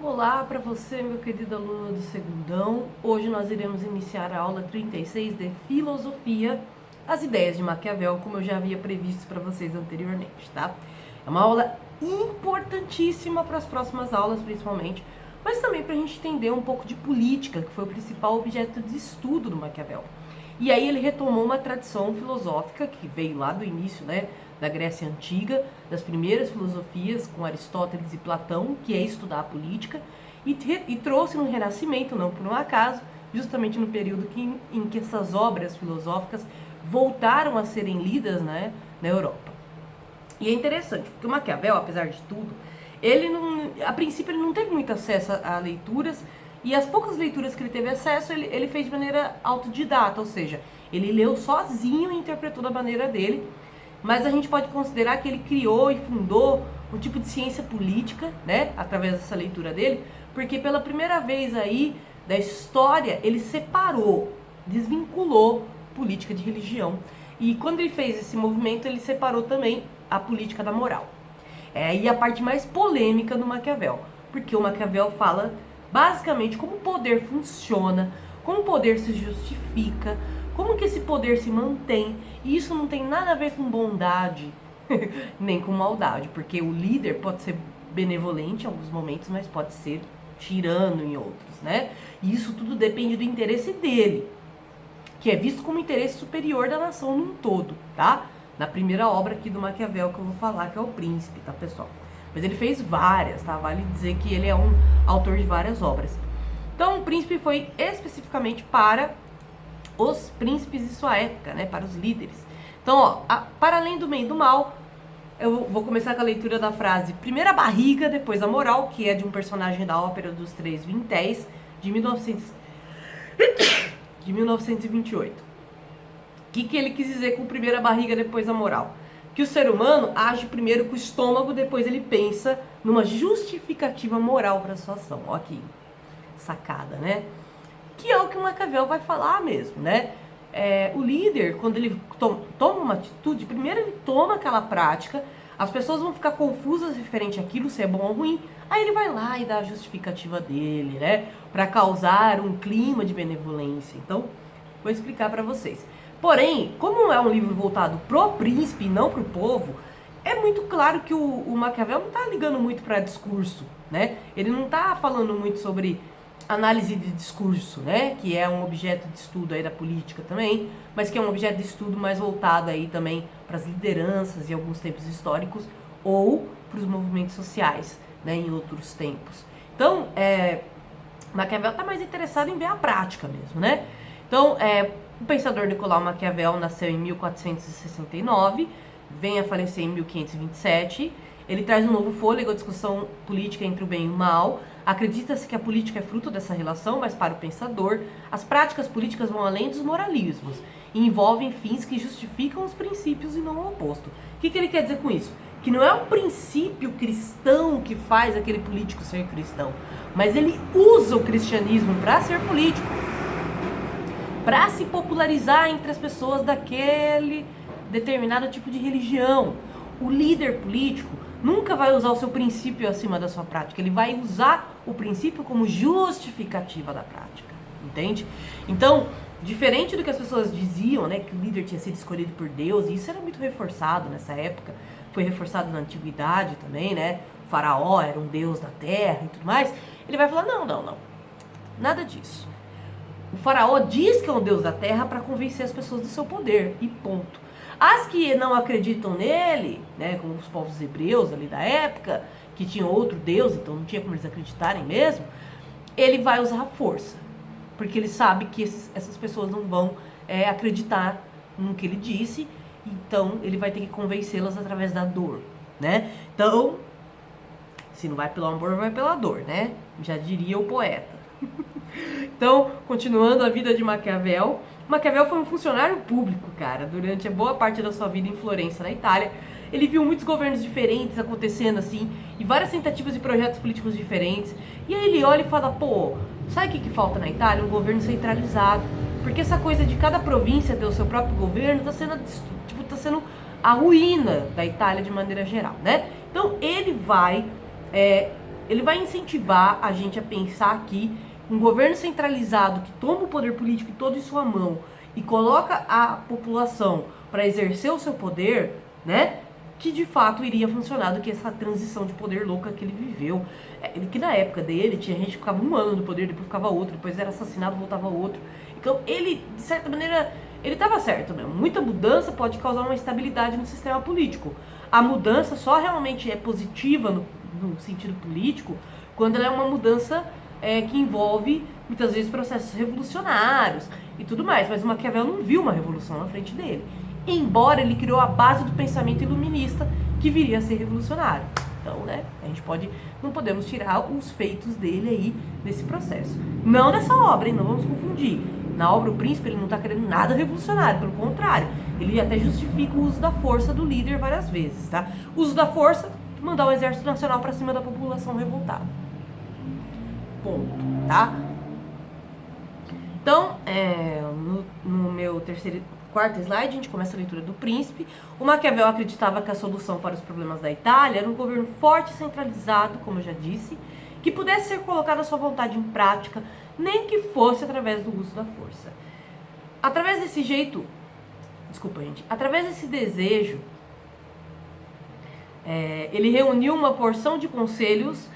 Olá para você, meu querido aluno do Segundão. Hoje nós iremos iniciar a aula 36 de Filosofia, as ideias de Maquiavel, como eu já havia previsto para vocês anteriormente, tá? É uma aula importantíssima para as próximas aulas, principalmente, mas também para a gente entender um pouco de política, que foi o principal objeto de estudo do Maquiavel. E aí ele retomou uma tradição filosófica que veio lá do início, né, da Grécia Antiga, das primeiras filosofias com Aristóteles e Platão, que é estudar a política, e trouxe no Renascimento, não por um acaso, justamente no período em que essas obras filosóficas voltaram a serem lidas, né, na Europa. E é interessante, porque o Maquiavel, apesar de tudo, ele não, a princípio ele não teve muito acesso a leituras, e as poucas leituras que ele teve acesso, ele fez de maneira autodidata, ou seja, ele leu sozinho e interpretou da maneira dele, mas a gente pode considerar que ele criou e fundou um tipo de ciência política, né, através dessa leitura dele, porque pela primeira vez aí da história, ele separou, desvinculou política de religião. E quando ele fez esse movimento, ele separou também a política da moral. É aí a parte mais polêmica do Maquiavel, porque o Maquiavel fala basicamente como o poder funciona, como o poder se justifica, como que esse poder se mantém. E isso não tem nada a ver com bondade, nem com maldade, porque o líder pode ser benevolente em alguns momentos, mas pode ser tirano em outros, né? E isso tudo depende do interesse dele, que é visto como interesse superior da nação num todo, tá? Na primeira obra aqui do Maquiavel que eu vou falar, que é o Príncipe, tá, pessoal? Mas ele fez várias, tá? Vale dizer que ele é um autor de várias obras. Então, o Príncipe foi especificamente para os príncipes de sua época, né? Para os líderes. Então, ó, para além do bem e do mal, eu vou começar com a leitura da frase primeiro a barriga, depois a moral, que é de um personagem da Ópera dos Três Vinténs, de 1928. O que ele quis dizer com primeiro a barriga, depois a moral? Que o ser humano age primeiro com o estômago, depois ele pensa numa justificativa moral para a sua ação. Ó aqui, sacada, né? Que é o que o Maquiavel vai falar mesmo, né? O líder, quando ele toma uma atitude, primeiro ele toma aquela prática, as pessoas vão ficar confusas referente àquilo, se é bom ou ruim, aí ele vai lá e dá a justificativa dele, né? Para causar um clima de benevolência. Então, vou explicar para vocês. Porém, como é um livro voltado pro príncipe e não pro povo, é muito claro que o Maquiavel não tá ligando muito para discurso, né? Ele não tá falando muito sobre análise de discurso, né? Que é um objeto de estudo aí da política também, mas que é um objeto de estudo mais voltado aí também para as lideranças em alguns tempos históricos ou para os movimentos sociais, né? Em outros tempos. Então, Maquiavel tá mais interessado em ver a prática mesmo, né? Então, o pensador Nicolau Maquiavel nasceu em 1469, vem a falecer em 1527. Ele traz um novo fôlego à discussão política entre o bem e o mal. Acredita-se que a política é fruto dessa relação, mas para o pensador, as práticas políticas vão além dos moralismos e envolvem fins que justificam os princípios e não o oposto. O que ele quer dizer com isso? Que não é o princípio cristão que faz aquele político ser cristão, mas ele usa o cristianismo para ser político, para se popularizar entre as pessoas daquele determinado tipo de religião. O líder político nunca vai usar o seu princípio acima da sua prática, ele vai usar o princípio como justificativa da prática, entende? Então, diferente do que as pessoas diziam, né, que o líder tinha sido escolhido por Deus, e isso era muito reforçado nessa época, foi reforçado na antiguidade também, né? O faraó era um deus da terra e tudo mais. Ele vai falar, não, nada disso. O faraó diz que é um deus da terra para convencer as pessoas do seu poder, e ponto. As que não acreditam nele, né, como os povos hebreus ali da época, que tinham outro deus, então não tinha como eles acreditarem mesmo, ele vai usar a força, porque ele sabe que essas pessoas não vão acreditar no que ele disse, então ele vai ter que convencê-las através da dor, né? Então, se não vai pelo amor, vai pela dor, né? Já diria o poeta. Então, continuando a vida de Maquiavel. Maquiavel foi um funcionário público, cara, durante a boa parte da sua vida em Florença, na Itália. Ele viu muitos governos diferentes acontecendo assim, e várias tentativas de projetos políticos diferentes. E aí ele olha e fala, pô, sabe o que falta na Itália? Um governo centralizado. Porque essa coisa de cada província ter o seu próprio governo tá sendo a ruína da Itália de maneira geral, né? Então ele vai ele vai incentivar a gente a pensar que um governo centralizado que toma o poder político todo em sua mão e coloca a população para exercer o seu poder, né, que de fato iria funcionar do que essa transição de poder louca que ele viveu. Que na época dele tinha gente que ficava um ano no poder, depois ficava outro, depois era assassinado, voltava outro. Então ele, de certa maneira, ele estava certo mesmo. Muita mudança pode causar uma instabilidade no sistema político. A mudança só realmente é positiva no sentido político quando ela é uma mudança que envolve muitas vezes processos revolucionários e tudo mais. Mas o Maquiavel não viu uma revolução na frente dele, embora ele criou a base do pensamento iluminista que viria a ser revolucionário. Então, né, não podemos tirar os feitos dele aí nesse processo. Não nessa obra, hein, não vamos confundir. Na obra O Príncipe ele não está querendo nada revolucionário, pelo contrário, ele até justifica o uso da força do líder várias vezes, tá? O uso da força, mandar o exército nacional para cima da população revoltada. Ponto, tá? Então, no meu quarto slide, a gente começa a leitura do Príncipe. O Maquiavel acreditava que a solução para os problemas da Itália era um governo forte e centralizado, como eu já disse, que pudesse ser colocado à sua vontade em prática, nem que fosse através do uso da força. Através desse desejo, ele reuniu uma porção de conselhos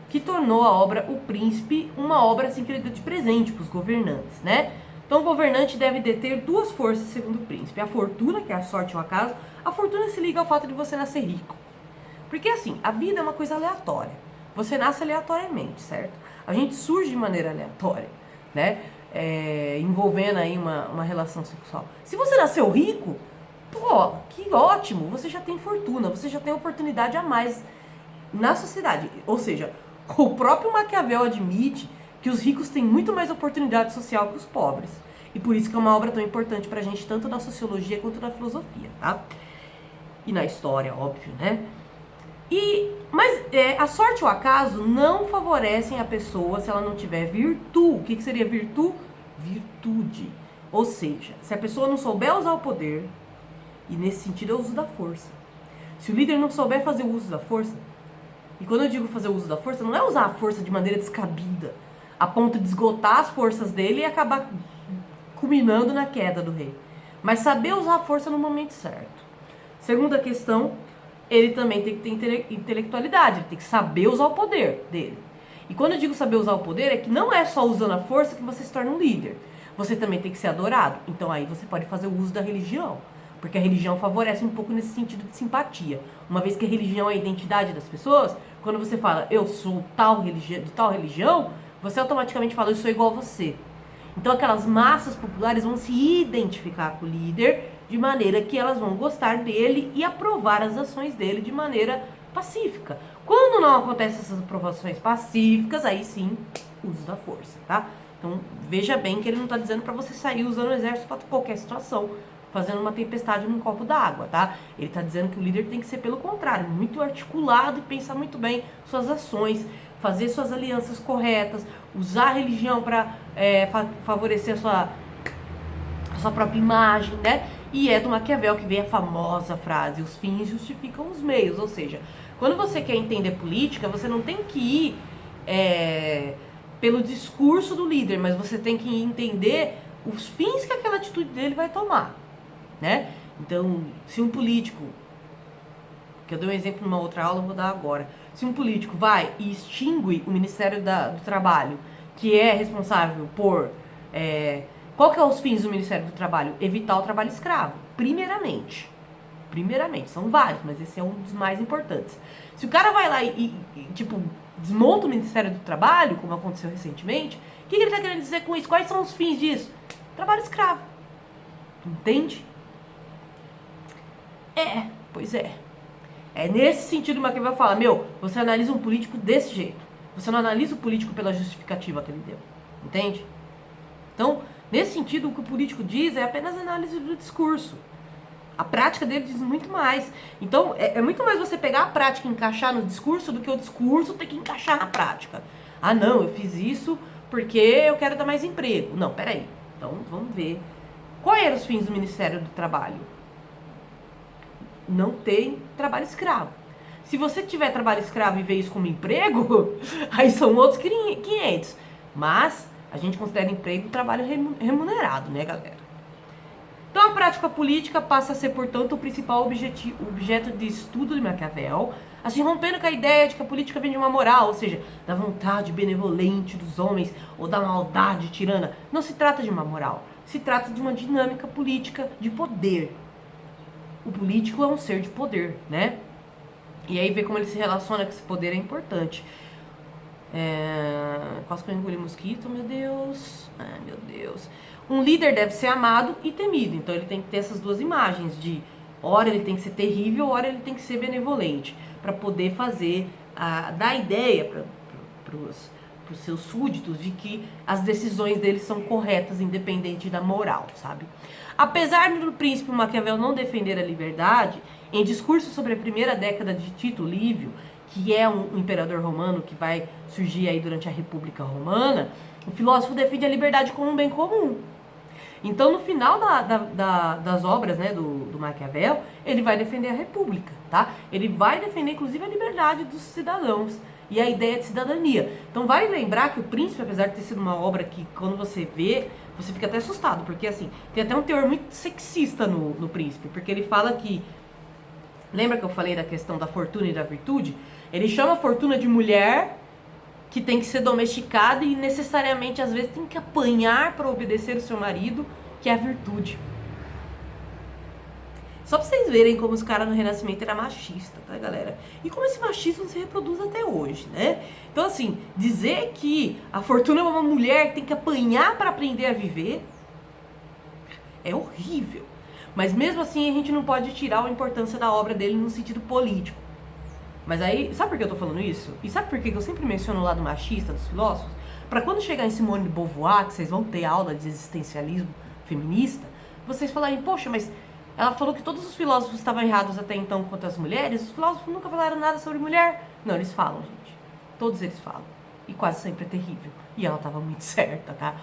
que tornou a obra O Príncipe uma obra assim que ele deu de presente para os governantes, né? Então o governante deve deter duas forças segundo o príncipe: a fortuna, que é a sorte ou acaso. A fortuna se liga ao fato de você nascer rico, porque assim, a vida é uma coisa aleatória, você nasce aleatoriamente, certo? A gente surge de maneira aleatória, né? Envolvendo aí uma relação sexual. Se você nasceu rico, pô, que ótimo, você já tem fortuna, você já tem oportunidade a mais na sociedade. Ou seja, o próprio Maquiavel admite que os ricos têm muito mais oportunidade social que os pobres. E por isso que é uma obra tão importante pra gente, tanto na sociologia quanto na filosofia, tá? E na história, óbvio, né? Mas a sorte e o acaso não favorecem a pessoa se ela não tiver virtude. O que seria virtude? Virtude. Ou seja, se a pessoa não souber usar o poder, e nesse sentido é o uso da força. Se o líder não souber fazer o uso da força, e quando eu digo fazer o uso da força, não é usar a força de maneira descabida, a ponto de esgotar as forças dele e acabar culminando na queda do rei. Mas saber usar a força no momento certo. Segunda questão, ele também tem que ter intelectualidade, ele tem que saber usar o poder dele. E quando eu digo saber usar o poder, é que não é só usando a força que você se torna um líder. Você também tem que ser adorado. Então aí você pode fazer o uso da religião, porque a religião favorece um pouco nesse sentido de simpatia. Uma vez que a religião é a identidade das pessoas, quando você fala, eu sou de tal religião, você automaticamente fala, eu sou igual a você. Então aquelas massas populares vão se identificar com o líder de maneira que elas vão gostar dele e aprovar as ações dele de maneira pacífica. Quando não acontecem essas aprovações pacíficas, aí sim, uso da força, tá? Então veja bem que ele não está dizendo para você sair usando o exército para qualquer situação, fazendo uma tempestade num copo d'água, tá? Ele está dizendo que o líder tem que ser, pelo contrário, muito articulado e pensar muito bem suas ações, fazer suas alianças corretas, usar a religião para favorecer a sua própria imagem, né? E é do Maquiavel que vem a famosa frase, os fins justificam os meios. Ou seja, quando você quer entender política, você não tem que ir pelo discurso do líder, mas você tem que entender os fins que aquela atitude dele vai tomar, né? Então, se um político, que eu dei um exemplo numa outra aula, eu vou dar agora. Se um político vai e extingue o Ministério do Trabalho, que é responsável por... qual que é os fins do Ministério do Trabalho? Evitar o trabalho escravo, primeiramente. Primeiramente, são vários, mas esse é um dos mais importantes. Se o cara vai lá e desmonta o Ministério do Trabalho, como aconteceu recentemente, o que ele está querendo dizer com isso? Quais são os fins disso? Trabalho escravo. Entende? Pois é. É nesse sentido que o Maquiavel fala, você analisa um político desse jeito. Você não analisa o político pela justificativa que ele deu. Entende? Então, nesse sentido, o que o político diz é apenas análise do discurso. A prática dele diz muito mais. Então, é muito mais você pegar a prática e encaixar no discurso do que o discurso ter que encaixar na prática. Ah, não, eu fiz isso porque eu quero dar mais emprego. Não, peraí. Então, vamos ver. Quais eram os fins do Ministério do Trabalho? Não tem trabalho escravo. Se você tiver trabalho escravo e ver isso como emprego, aí são outros 500. Mas a gente considera emprego trabalho remunerado, né, galera? Então a prática política passa a ser, portanto, o principal objeto de estudo de Maquiavel, assim rompendo com a ideia de que a política vem de uma moral, ou seja, da vontade benevolente dos homens ou da maldade tirana. Não se trata de uma moral, se trata de uma dinâmica política de poder. O político é um ser de poder, né? E aí ver como ele se relaciona com esse poder é importante. Quase que eu engoli mosquito, meu Deus. Ai, meu Deus. Um líder deve ser amado e temido. Então ele tem que ter essas duas imagens de hora ele tem que ser terrível, hora ele tem que ser benevolente, para poder fazer, dar ideia para os seus súditos de que as decisões deles são corretas, independente da moral, sabe? Apesar do príncipe Maquiavel não defender a liberdade, em discurso sobre a primeira década de Tito Livio, que é um imperador romano que vai surgir aí durante a República Romana, o filósofo defende a liberdade como um bem comum. Então, no final das obras, né, do Maquiavel, ele vai defender a república, tá? Ele vai defender, inclusive, a liberdade dos cidadãos e a ideia de cidadania. Então, vale lembrar que o Príncipe, apesar de ter sido uma obra que, quando você vê, você fica até assustado, porque, assim, tem até um teor muito sexista no Príncipe, porque ele fala que... Lembra que eu falei da questão da fortuna e da virtude? Ele chama a fortuna de mulher que tem que ser domesticada e necessariamente, às vezes, tem que apanhar para obedecer o seu marido, que é a virtude. Só pra vocês verem como os caras no Renascimento eram machistas, tá, galera? E como esse machismo se reproduz até hoje, né? Então, assim, dizer que a fortuna é uma mulher que tem que apanhar para aprender a viver é horrível. Mas mesmo assim, a gente não pode tirar a importância da obra dele no sentido político. Mas aí, sabe por que eu tô falando isso? E sabe por que eu sempre menciono o lado machista dos filósofos? Pra quando chegar em Simone de Beauvoir, que vocês vão ter aula de existencialismo feminista, vocês falarem, poxa, mas ela falou que todos os filósofos estavam errados até então quanto às mulheres, os filósofos nunca falaram nada sobre mulher. Não, eles falam, gente. Todos eles falam. E quase sempre é terrível. E ela tava muito certa, tá?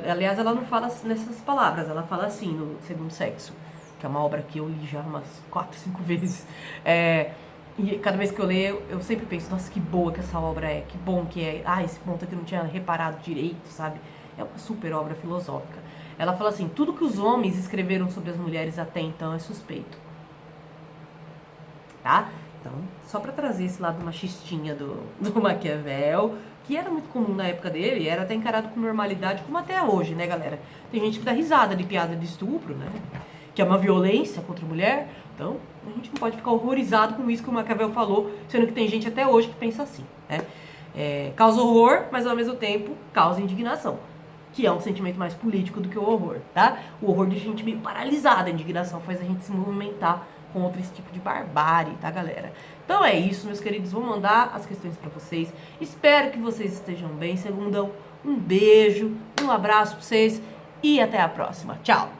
Aliás, ela não fala nessas palavras, ela fala assim no Segundo Sexo, que é uma obra que eu li já umas 4, 5 vezes. E cada vez que eu leio, eu sempre penso, nossa, que boa que essa obra é, que bom que é. Esse ponto aqui eu não tinha reparado direito, sabe? É uma super obra filosófica. Ela fala assim, tudo que os homens escreveram sobre as mulheres até então é suspeito. Tá? Então, só pra trazer esse lado machistinha do Maquiavel, que era muito comum na época dele, era até encarado com normalidade, como até hoje, né, galera? Tem gente que dá risada de piada de estupro, né? Que é uma violência contra a mulher. Então, a gente não pode ficar horrorizado com isso que o Maquiavel falou, sendo que tem gente até hoje que pensa assim, né? Causa horror, mas ao mesmo tempo causa indignação, que é um sentimento mais político do que o horror, tá? O horror deixa a gente meio paralisado, a indignação faz a gente se movimentar contra esse tipo de barbárie, tá, galera? Então é isso, meus queridos, vou mandar as questões pra vocês. Espero que vocês estejam bem, segundão. Um beijo, um abraço pra vocês e até a próxima. Tchau!